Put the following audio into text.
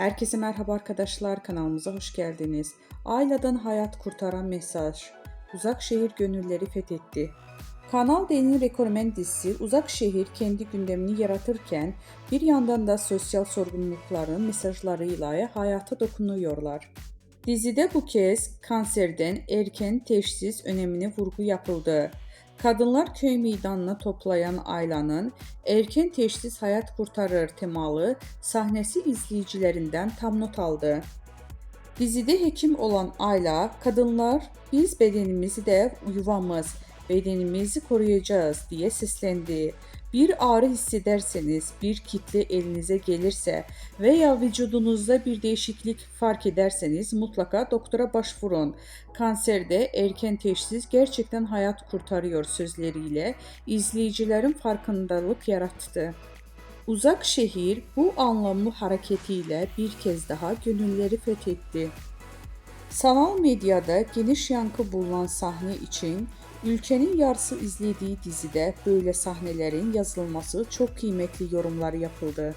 Herkese merhaba arkadaşlar, kanalımıza hoş geldiniz. Ailədən hayat kurtaran mesaj. Uzak şehir gönülleri fethetti. Kanal D'nin rekormen dizisi Uzak Şehir kendi gündemini yaratırken bir yandan da sosyal sorumlulukların mesajlarıyla hayata dokunuyorlar. Dizide bu kez kanserden erken teşhis önemine vurgu yapıldı. Kadınlar köy meydanına toplayan Ayla'nın erken teşhis hayat kurtarır temalı sahnesi izleyicilerinden tam not aldı. Dizide hekim olan Ayla, kadınlar biz bedenimizi de yuvamız, bedenimizi koruyacağız diye seslendi. Bir ağrı hissederseniz, bir kitle elinize gelirse veya vücudunuzda bir değişiklik fark ederseniz mutlaka doktora başvurun. Kanserde erken teşhis gerçekten hayat kurtarıyor sözleriyle izleyicilerin farkındalık yarattı. Uzak şehir bu anlamlı hareketiyle bir kez daha gönülleri fethetti. Sanal medyada geniş yankı bulunan sahne için ülkenin yarısı izlediği dizide böyle sahnelerin yazılması çok kıymetli yorumlar yapıldı.